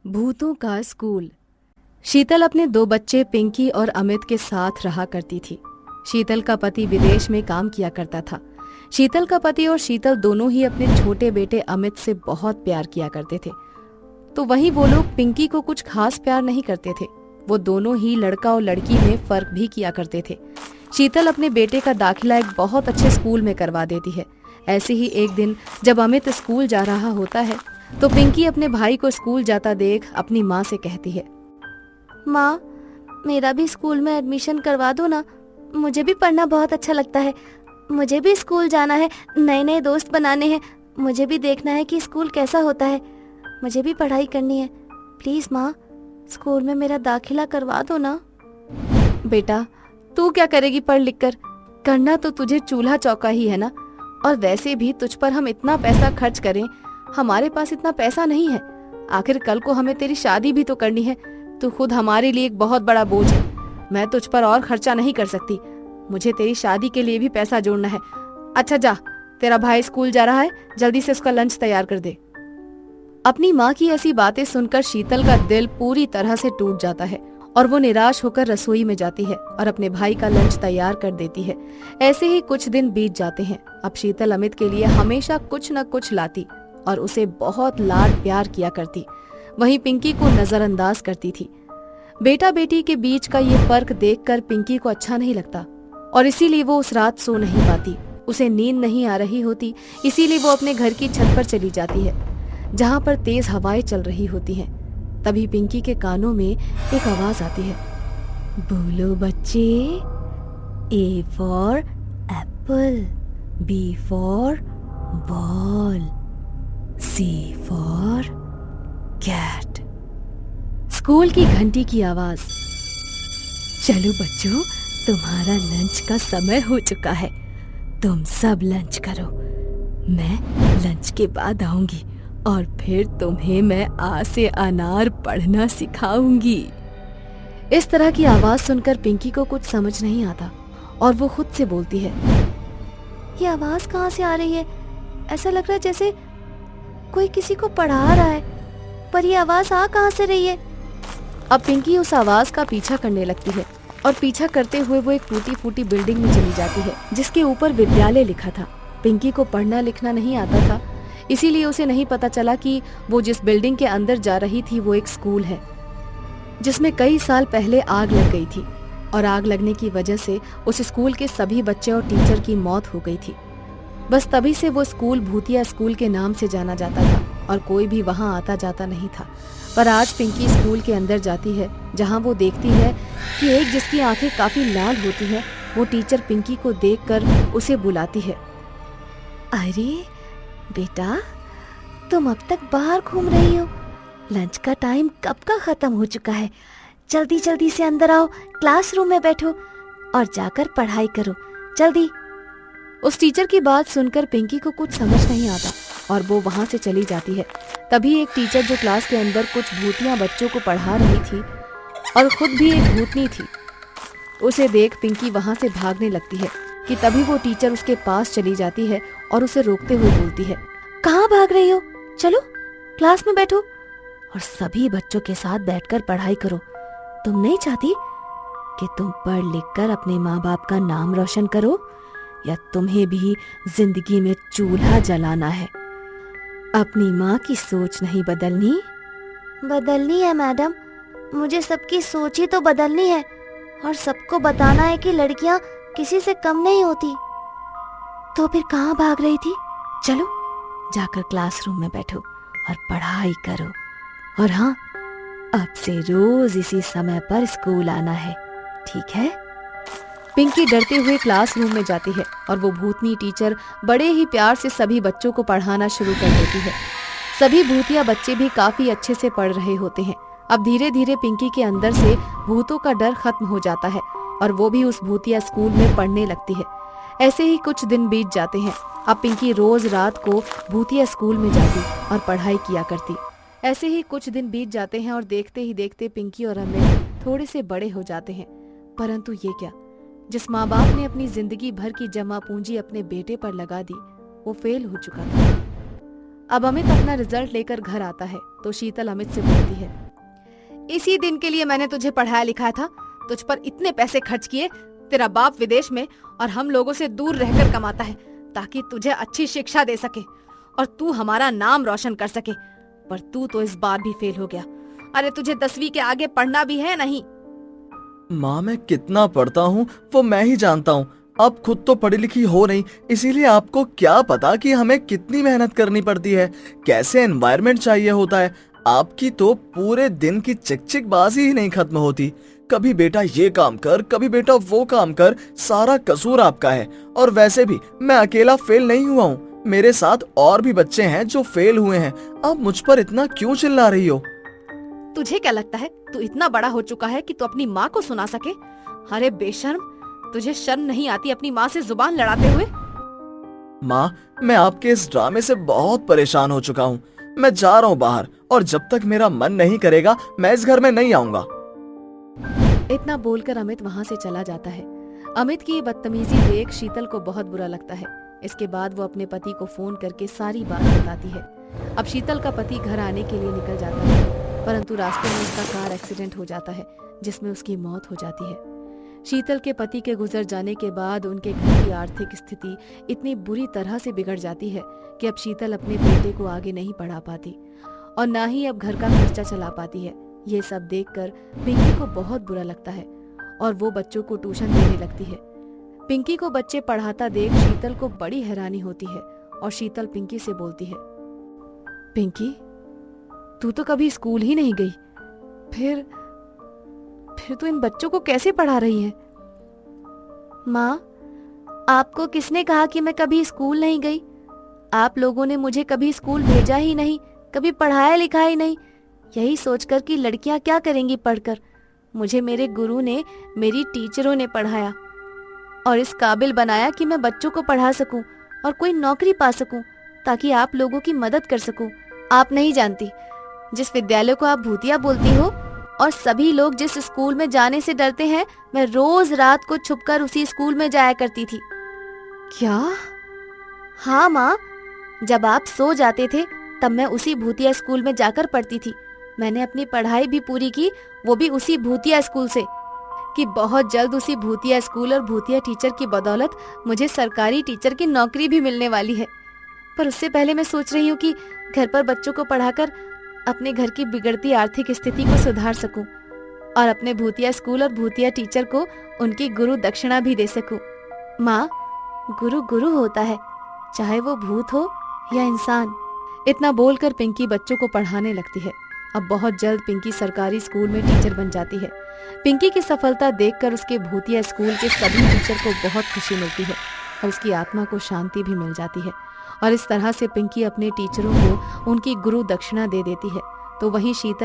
भूतों का स्कूल। शीतल अपने दो बच्चे पिंकी और अमित के साथ रहा करती थी। शीतल का पति विदेश में काम किया करता था। शीतल का पति और शीतल दोनों ही अपने छोटे बेटे अमित से बहुत प्यार किया करते थे। तो वहीं वो लोग पिंकी को कुछ खास प्यार नहीं करते थे। वो दोनों ही लड़का और लड़की में फर्क भी किया करते थे। शीतल अपने बेटे का दाखिला एक बहुत अच्छे स्कूल में करवा देती है। ऐसे ही एक दिन जब अमित स्कूल जा रहा होता है तो पिंकी अपने भाई को स्कूल जाता देख अपनी माँ से कहती है, माँ, मेरा भी स्कूल में एडमिशन करवा दो ना। मुझे भी पढ़ना बहुत अच्छा लगता है। मुझे भी स्कूल जाना है, नए नए दोस्त बनाने हैं। मुझे भी देखना है कि स्कूल कैसा होता है। मुझे भी पढ़ाई करनी है। प्लीज माँ, स्कूल में मेरा दाखिला करवा दो ना। बेटा, तू क्या करेगी पढ़ लिख कर? करना तो तुझे चूल्हा चौका ही है ना। और वैसे भी तुझ पर हम इतना पैसा खर्च करें, हमारे पास इतना पैसा नहीं है। आखिर कल को हमें तेरी शादी भी तो करनी है। तू खुद हमारे लिए एक बहुत बड़ा बोझ है। मैं तुझ पर और खर्चा नहीं कर सकती। मुझे तेरी शादी के लिए भी पैसा जोड़ना है। अच्छा जा, तेरा भाई स्कूल जा रहा है, जल्दी से उसका लंच तैयार कर दे। अपनी माँ की ऐसी बातें सुनकर शीतल का दिल पूरी तरह से टूट जाता है और वो निराश होकर रसोई में जाती है और अपने भाई का लंच तैयार कर देती है। ऐसे ही कुछ दिन बीत जाते हैं। अब शीतल अमित के लिए हमेशा कुछ न कुछ लाती और उसे बहुत लाड प्यार किया करती। वहीं पिंकी को नजरअंदाज करती थी। बेटा बेटी के बीच का ये फर्क देखकर पिंकी को अच्छा नहीं लगता और इसीलिए वो उस रात सो नहीं पाती। उसे नींद नहीं आ रही होती, इसीलिए वो अपने घर की छत पर चली जाती है जहाँ पर तेज हवाएं चल रही होती हैं। तभी पिंकी के कानों में एक आवाज आती है, बोलो बच्चे, A for apple, B for ball, C for cat. School की घंटी की आवाज। चलो बच्चों, तुम्हारा लंच का समय हो चुका है। तुम सब लंच करो। मैं लंच के बाद आऊंगी और फिर तुम्हें मैं आ से अनार पढ़ना सिखाऊंगी। इस तरह की आवाज सुनकर पिंकी को कुछ समझ नहीं आता और वो खुद से बोलती है, ये आवाज कहाँ से आ रही है? ऐसा लग रहा है जैसे कोई किसी को पढ़ा रहा है, पर ये आवाज आ कहाँ से रही है? अब पिंकी उस आवाज का पीछा करने लगती है और पीछा करते हुए वो एक टूटी फूटी बिल्डिंग में चली जाती है जिसके ऊपर विद्यालय लिखा था। पिंकी को पढ़ना लिखना नहीं आता था, इसीलिए उसे नहीं पता चला कि वो जिस बिल्डिंग के अंदर जा रही थी वो एक स्कूल है जिसमें कई साल पहले आग लग गई थी और आग लगने की वजह से उस स्कूल के सभी बच्चे और टीचर की मौत हो गई थी। बस तभी से वो स्कूल भूतिया स्कूल के नाम से जाना जाता था और कोई भी वहां आता जाता नहीं था। पर आज पिंकी स्कूल के अंदर जाती है जहां वो देखती है कि एक जिसकी आंखें काफी लाल होती हैं, वो टीचर पिंकी को देखकर उसे बुलाती है। अरे बेटा, तुम अब तक बाहर घूम रही हो? लंच का टाइम कब का खत्म हो चुका है। जल्दी जल्दी से अंदर आओ, क्लासरूम में बैठो और जाकर पढ़ाई करो, जल्दी। उस टीचर की बात सुनकर पिंकी को कुछ समझ नहीं आता और वो वहां से चली जाती है। तभी एक टीचर जो क्लास के अंदर कुछ भूतियां बच्चों को पढ़ा रही थी और खुद भी एक भूतनी थी, उसे देख पिंकी वहां से भागने लगती है कि तभी वो टीचर उसके पास चली जाती है और उसे रोकते हुए बोलती है, कहाँ भाग रही हो? चलो क्लास में बैठो और सभी बच्चों के साथ बैठकर पढ़ाई करो। तुम नहीं चाहती कि तुम पढ़ लिख कर अपने माँ बाप का नाम रोशन करो, या तुम्हें भी जिंदगी में चूल्हा जलाना है? अपनी माँ की सोच नहीं बदलनी? बदलनी है मैडम, मुझे सबकी सोच ही तो बदलनी है और सबको बताना है कि लड़कियां किसी से कम नहीं होती। तो फिर कहाँ भाग रही थी? चलो जाकर क्लासरूम में बैठो और पढ़ाई करो। और हाँ, अब से रोज इसी समय पर स्कूल आना है, ठीक है? पिंकी डरते हुए क्लासरूम में जाती है और वो भूतनी टीचर बड़े ही प्यार से सभी बच्चों को पढ़ाना शुरू कर देती है। सभी भूतिया बच्चे भी काफी अच्छे से पढ़ रहे होते हैं। अब धीरे धीरे पिंकी के अंदर से भूतों का डर खत्म हो जाता है और वो भी उस भूतिया स्कूल में पढ़ने लगती है। ऐसे ही कुछ दिन बीत जाते हैं। अब पिंकी रोज रात को भूतिया स्कूल में जाती और पढ़ाई किया करती। ऐसे ही कुछ दिन बीत जाते हैं और देखते ही देखते पिंकी और अमित थोड़े से बड़े हो जाते हैं। परंतु ये क्या, जिस माँ बाप ने अपनी जिंदगी भर की जमा पूंजी अपने बेटे पर लगा दी, वो फेल हो चुका था। अब अमित अपना रिजल्ट लेकर घर आता है तो शीतल अमित से बोलती है, इसी दिन के लिए मैंने तुझे पढ़ाया लिखाया था, तुझ पर इतने पैसे खर्च किए, तेरा बाप विदेश में और हम लोगों से दूर रहकर कमाता है ताकि तुझे अच्छी शिक्षा दे सके और तू हमारा नाम रोशन कर सके, पर तू तो इस बार भी फेल हो गया। अरे तुझे 10वीं के आगे पढ़ना भी है नहीं? माँ, मैं कितना पढ़ता हूँ वो मैं ही जानता हूँ। आप खुद तो पढ़ी लिखी हो नहीं, इसीलिए आपको क्या पता कि हमें कितनी मेहनत करनी पड़ती है, कैसे एनवायरनमेंट चाहिए होता है। आपकी तो पूरे दिन की चिकचिकबाजी ही नहीं खत्म होती। कभी बेटा ये काम कर, कभी बेटा वो काम कर, सारा कसूर आपका है। और वैसे भी मैं अकेला फेल नहीं हुआ हूँ, मेरे साथ और भी बच्चे हैं जो फेल हुए हैं। आप मुझ पर इतना क्यों चिल्ला रही हो? तुझे क्या लगता है तू इतना बड़ा हो चुका है कि तू अपनी माँ को सुना सके? अरे बेशर्म, तुझे शर्म नहीं आती अपनी माँ से जुबान लड़ाते हुए? माँ, मैं आपके इस ड्रामे से बहुत परेशान हो चुका हूँ। मैं जा रहा हूँ बाहर, और जब तक मेरा मन नहीं करेगा मैं इस घर में नहीं आऊंगा। इतना बोलकर अमित वहाँ से चला जाता है। अमित की ये बदतमीजी देख शीतल को बहुत बुरा लगता है। इसके बाद वो अपने पति को फोन करके सारी बात बताती है। अब शीतल का पति घर आने के लिए निकल जाता है, परंतु रास्ते में उसका कार एक्सीडेंट हो जाता है जिसमें उसकी मौत हो जाती है। शीतल के पति के गुजर जाने के बाद उनके घर की आर्थिक स्थिति इतनी बुरी तरह से बिगड़ जाती है कि अब शीतल अपने बेटे को आगे नहीं पढ़ा पाती और ना ही अब घर का खर्चा चला पाती है। ये सब देखकर पिंकी को बहुत बुरा लगता है और वो बच्चों को ट्यूशन देने लगती है। पिंकी को बच्चे पढ़ाता देख शीतल को बड़ी हैरानी होती है और शीतल पिंकी से बोलती है, पिंकी, तू तो कभी स्कूल ही नहीं गई, फिर तू इन बच्चों को कैसे पढ़ा रही है? माँ, आपको किसने कहा कि मैं कभी स्कूल नहीं गई? आप लोगों ने मुझे कभी स्कूल भेजा ही नहीं, कभी पढ़ाया लिखाया ही नहीं। यही सोचकर कि लड़कियां क्या करेंगी पढ़कर, मुझे मेरे गुरु ने, मेरी टीचरों ने पढ़ाया और इस काबिल बनाया कि मैं बच्चों को पढ़ा सकूं और कोई नौकरी पा सकूं ताकि आप लोगों की मदद कर सकूं। आप नहीं जानती, जिस विद्यालय को आप भूतिया बोलती हो और सभी लोग जिस स्कूल में जाने से डरते हैं, मैं रोज रात को छुपकर उसी स्कूल में जाया करती थी। क्या? हाँ माँ, जब आप सो जाते थे तब मैं उसी भूतिया स्कूल में जाकर पढ़ती थी। मैंने अपनी पढ़ाई भी पूरी की, वो भी उसी भूतिया स्कूल से, कि बहुत जल्द उसी भूतिया स्कूल और भूतिया टीचर की बदौलत मुझे सरकारी टीचर की नौकरी भी मिलने वाली है। पर उससे पहले मैं सोच रही हूँ कि घर पर बच्चों को पढ़ाकर अपने घर की बिगड़ती आर्थिक स्थिति को सुधार सकूं और अपने भूतिया स्कूल और भूतिया टीचर को उनकी गुरु दक्षिणा भी दे सकूं। माँ, गुरु गुरु होता है, चाहे वो भूत हो या इंसान। इतना बोलकर पिंकी बच्चों को पढ़ाने लगती है। अब बहुत जल्द पिंकी सरकारी स्कूल में टीचर बन जाती है। पिंकी की सफलता देखकर उसके भूतिया स्कूल के सभी टीचर को बहुत खुशी मिलती है और उसकी आत्मा को शांति भी मिल जाती है और इस तरह से पिंकी अपने टीचरों को उनकी गुरु दक्षिणा दे देती है। तो वहीं शीतल